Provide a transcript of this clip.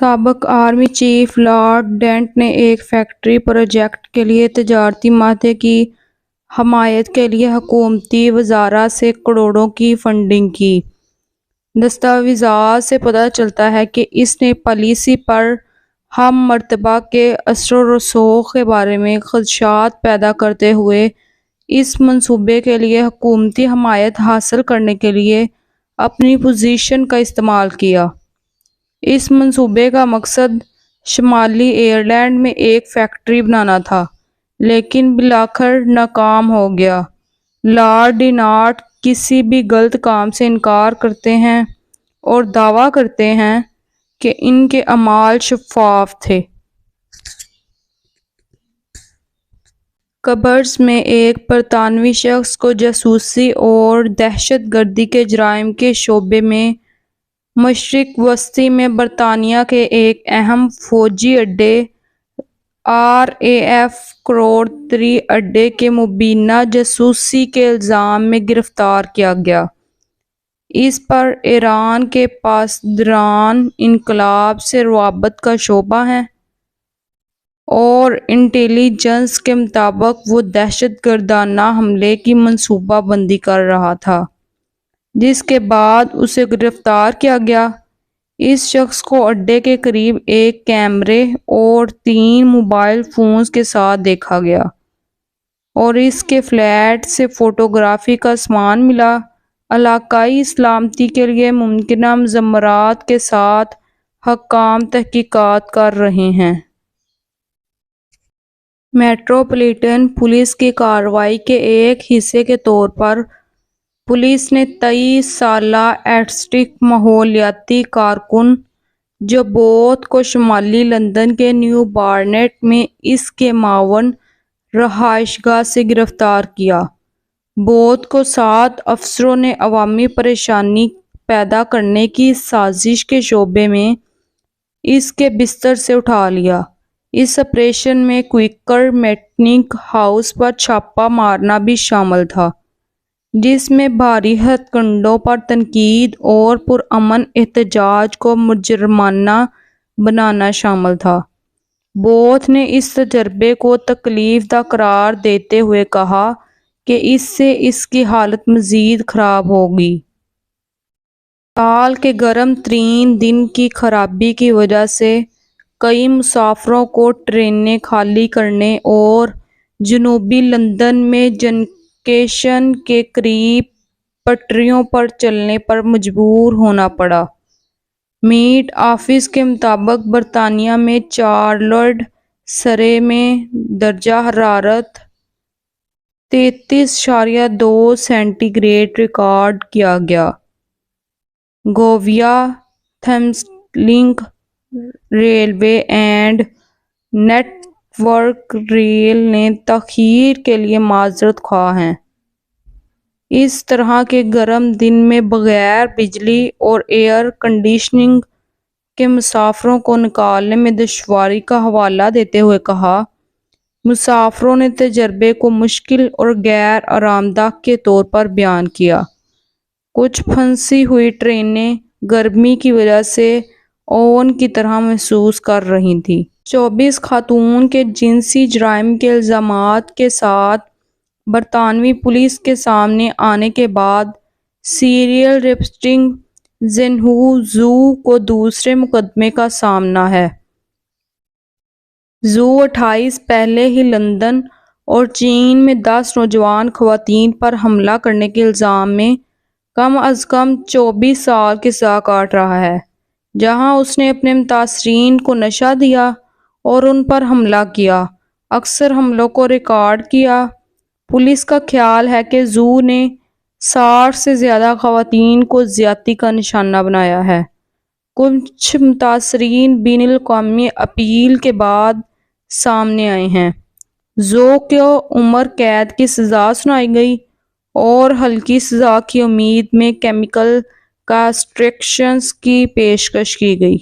سابق army chief lord dent نے ایک فیکٹری پروجیکٹ کے لیے تجارتی معاہدے کی حمایت کے لیے حکومتی وزراء سے کروڑوں کی فنڈنگ کی۔ دستاویزات سے پتہ چلتا ہے کہ اس نے پالیسی پر ہم مرتبہ کے اثر و رسوخ کے بارے میں خدشات پیدا کرتے ہوئے اس منصوبے کے لیے حکومتی حمایت حاصل کرنے کے لیے اپنی پوزیشن کا استعمال کیا۔ اس منصوبے کا مقصد شمالی آئرلینڈ میں ایک فیکٹری بنانا تھا، لیکن بالآخر ناکام ہو گیا۔ لارڈ ڈیناٹ کسی بھی غلط کام سے انکار کرتے ہیں اور دعویٰ کرتے ہیں کہ ان کے اعمال شفاف تھے۔ قبرص میں ایک برطانوی شخص کو جاسوسی اور دہشت گردی کے جرائم کے شعبے میں مشرق وسطی میں برطانیہ کے ایک اہم فوجی اڈے RAF کروڑ 3 اڈے کے مبینہ جاسوسی کے الزام میں گرفتار کیا گیا۔ اس پر ایران کے پاسداران انقلاب سے روابط کا شبہ ہے اور انٹیلی جنس کے مطابق وہ دہشت گردانہ حملے کی منصوبہ بندی کر رہا تھا، جس کے بعد اسے گرفتار کیا گیا۔ اس شخص کو اڈے کے قریب ایک کیمرے اور 3 موبائل فونز کے ساتھ دیکھا گیا اور اس کے فلیٹ سے فوٹوگرافی کا سامان ملا۔ علاقائی سلامتی کے لیے ممکنہ مضمرات کے ساتھ حکام تحقیقات کر رہے ہیں۔ میٹروپولیٹن پولیس کی کارروائی کے ایک حصے کے طور پر پولیس نے 23 سالہ ایسٹرک ماحولیاتی کارکن جو بوتھ کو شمالی لندن کے نیو بارنیٹ میں اس کے معاون رہائش گاہ سے گرفتار کیا۔ بوتھ کو 7 افسروں نے عوامی پریشانی پیدا کرنے کی سازش کے شبے میں اس کے بستر سے اٹھا لیا۔ اس آپریشن میں کوئکر میٹنگ ہاؤس پر چھاپہ مارنا بھی شامل تھا، جس میں بھاری ہتھ کنڈوں پر تنقید اور پرامن احتجاج کو مجرمانہ بنانا شامل تھا۔ بوتھ نے اس تجربے کو تکلیف دہ قرار دیتے ہوئے کہا کہ اس سے اس کی حالت مزید خراب ہوگی۔ سال کے گرم ترین دن کی خرابی کی وجہ سے کئی مسافروں کو ٹرینیں خالی کرنے اور جنوبی لندن میں جنکشن کے قریب پٹریوں پر چلنے پر مجبور ہونا پڑا۔ میٹ آفس کے مطابق برطانیہ میں چارلڈ سرے میں درجہ حرارت 33.2 سینٹی گریڈ ریکارڈ کیا گیا۔ Govia Thameslink railway and network rail نے تاخیر کے لیے معذرت خواہ ہیں۔ اس طرح کے گرم دن میں بغیر بجلی اور ایئر کنڈیشننگ کے مسافروں کو نکالنے میں دشواری کا حوالہ دیتے ہوئے کہا، مسافروں نے تجربے کو مشکل اور غیر آرام دہ کے طور پر بیان کیا۔ کچھ پھنسی ہوئی ٹرینیں گرمی کی وجہ سے اوون کی طرح محسوس کر رہی تھیں۔ 24 خاتون کے جنسی جرائم کے الزامات کے ساتھ برطانوی پولیس کے سامنے آنے کے بعد سیریل ریپسٹنگ زینہو زو کو دوسرے مقدمے کا سامنا ہے۔ زو 28 پہلے ہی لندن اور چین میں 10 نوجوان خواتین پر حملہ کرنے کے الزام میں کم از کم 24 سال کی سزا کاٹ رہا ہے، جہاں اس نے اپنے متاثرین کو نشہ دیا اور ان پر حملہ کیا، اکثر حملوں کو ریکارڈ کیا۔ پولیس کا خیال ہے کہ زو نے 60 سے زیادہ خواتین کو زیادتی کا نشانہ بنایا ہے۔ کچھ متاثرین بین الاقوامی اپیل کے بعد سامنے آئے ہیں۔ زو کو عمر قید کی سزا سنائی گئی اور ہلکی سزا کی امید میں کیمیکل کاسٹریشن کی پیشکش کی گئی۔